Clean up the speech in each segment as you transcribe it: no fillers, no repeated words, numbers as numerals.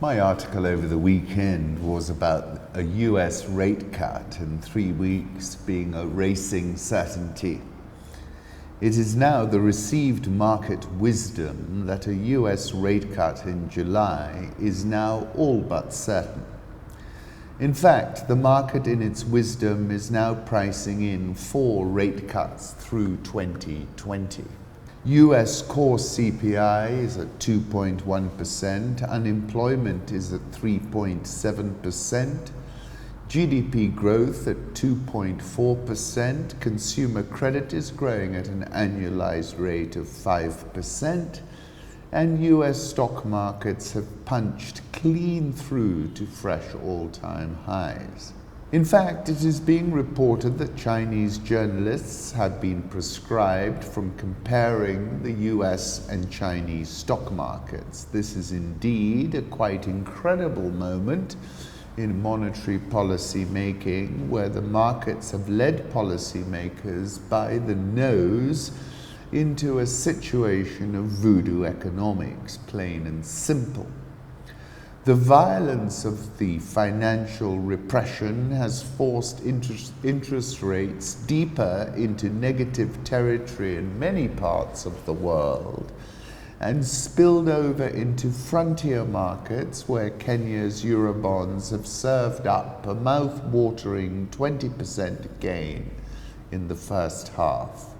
My article over the weekend was about a US rate cut in 3 weeks being a racing certainty. It is now the received market wisdom that a US rate cut in July is now all but certain. In fact, the market in its wisdom is now pricing in 4 rate cuts through 2020. US core CPI is at 2.1%, unemployment is at 3.7%, GDP growth at 2.4%, consumer credit is growing at an annualized rate of 5%, and US stock markets have punched clean through to fresh all-time highs. In fact, it is being reported that Chinese journalists have been proscribed from comparing the US and Chinese stock markets. This is indeed a quite incredible moment in monetary policy making, where the markets have led policymakers by the nose into a situation of voodoo economics, plain and simple. The violence of the financial repression has forced interest rates deeper into negative territory in many parts of the world and spilled over into frontier markets where Kenya's Eurobonds have served up a mouth-watering 20% gain in the first half.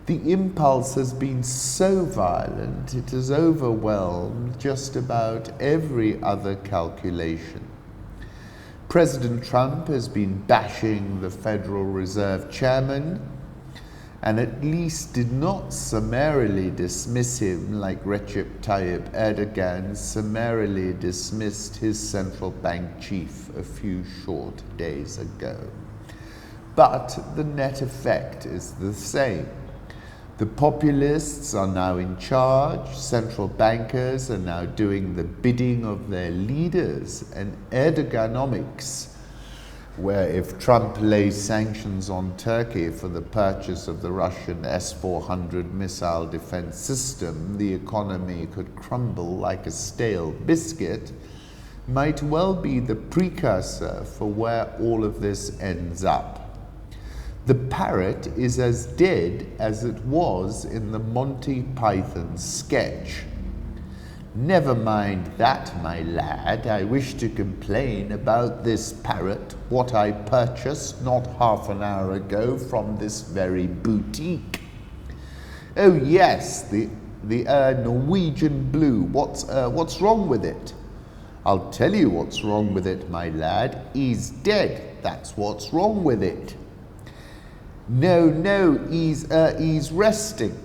The impulse has been so violent, it has overwhelmed just about every other calculation. President Trump has been bashing the Federal Reserve Chairman, and at least did not summarily dismiss him like Recep Tayyip Erdogan summarily dismissed his central bank chief a few short days ago. But the net effect is the same. The populists are now in charge, central bankers are now doing the bidding of their leaders, and Erdoganomics, where if Trump lays sanctions on Turkey for the purchase of the Russian S-400 missile defense system, the economy could crumble like a stale biscuit, might well be the precursor for where all of this ends up. The parrot is as dead as it was in the Monty Python sketch. Never mind that, my lad, I wish to complain about this parrot, what I purchased not half an hour ago from this very boutique. Oh yes, the Norwegian blue, what's wrong with it? I'll tell you what's wrong with it, my lad, he's dead, that's what's wrong with it. No, he's resting.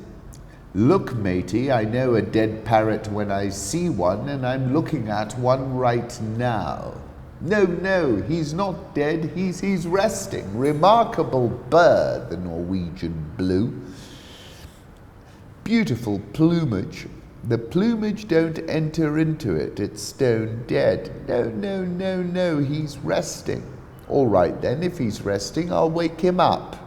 Look, matey, I know a dead parrot when I see one, and I'm looking at one right now. No, he's not dead, he's resting. Remarkable bird, the Norwegian blue. Beautiful plumage. The plumage don't enter into it, it's stone dead. No, he's resting. All right then, if he's resting, I'll wake him up.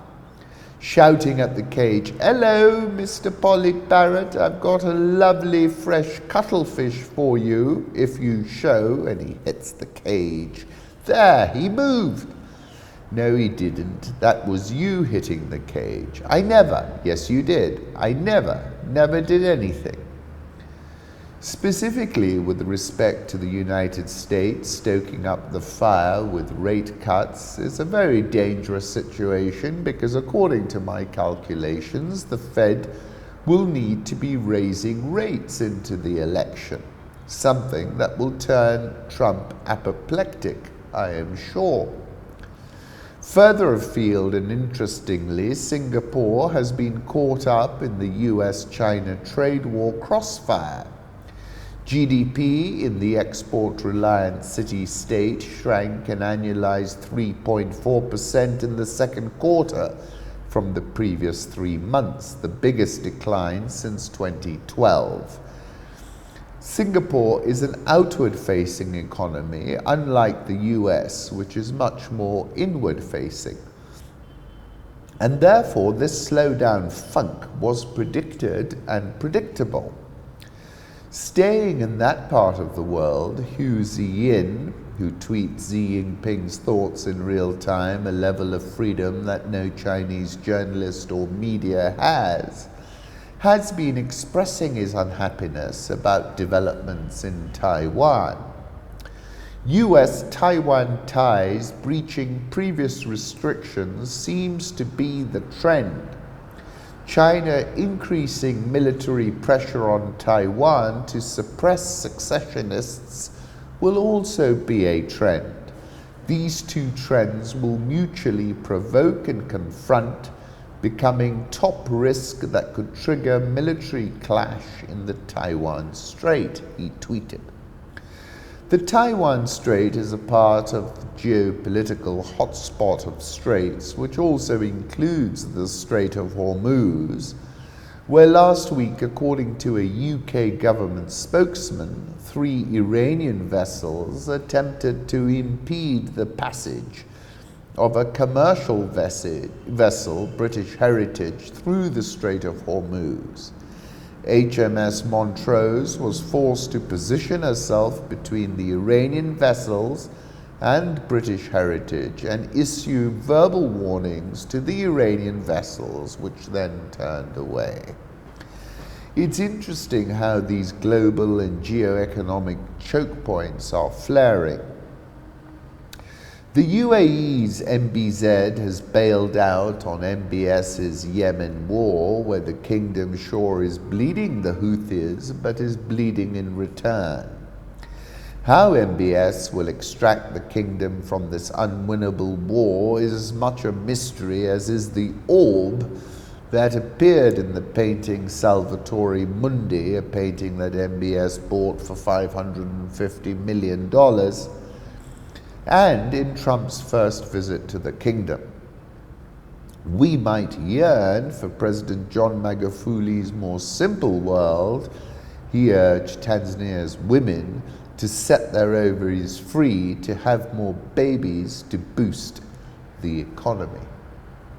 Shouting at the cage, "Hello, Mr. Polly Parrot, I've got a lovely fresh cuttlefish for you, if you show," and he hits the cage. There, he moved. No, he didn't. That was you hitting the cage. I never. Yes, you did. I never did anything. Specifically with respect to the United States, stoking up the fire with rate cuts is a very dangerous situation because according to my calculations, the Fed will need to be raising rates into the election, something that will turn Trump apoplectic, I am sure. Further afield and interestingly, Singapore has been caught up in the US-China trade war crossfire. GDP in the export-reliant city-state shrank an annualized 3.4% in the second quarter from the previous 3 months, the biggest decline since 2012. Singapore is an outward-facing economy, unlike the US, which is much more inward-facing. And therefore, this slowdown funk was predicted and predictable. Staying in that part of the world, Hu Ziyin, who tweets Xi Jinping's thoughts in real time, a level of freedom that no Chinese journalist or media has been expressing his unhappiness about developments in Taiwan. US-Taiwan ties breaching previous restrictions seems to be the trend. China increasing military pressure on Taiwan to suppress secessionists will also be a trend. These two trends will mutually provoke and confront, becoming top risk that could trigger military clash in the Taiwan Strait, he tweeted. The Taiwan Strait is a part of the geopolitical hotspot of straits, which also includes the Strait of Hormuz, where last week, according to a UK government spokesman, 3 Iranian vessels attempted to impede the passage of a commercial vessel, British Heritage, through the Strait of Hormuz. HMS Montrose was forced to position herself between the Iranian vessels and British Heritage and issue verbal warnings to the Iranian vessels, which then turned away. It's interesting how these global and geoeconomic choke points are flaring. The UAE's MBZ has bailed out on MBS's Yemen war, where the kingdom sure is bleeding the Houthis, but is bleeding in return. How MBS will extract the kingdom from this unwinnable war is as much a mystery as is the orb that appeared in the painting Salvatore Mundi, a painting that MBS bought for $550 million, and in Trump's first visit to the kingdom. We might yearn for President John Magufuli's more simple world. He urged Tanzania's women to set their ovaries free to have more babies to boost the economy.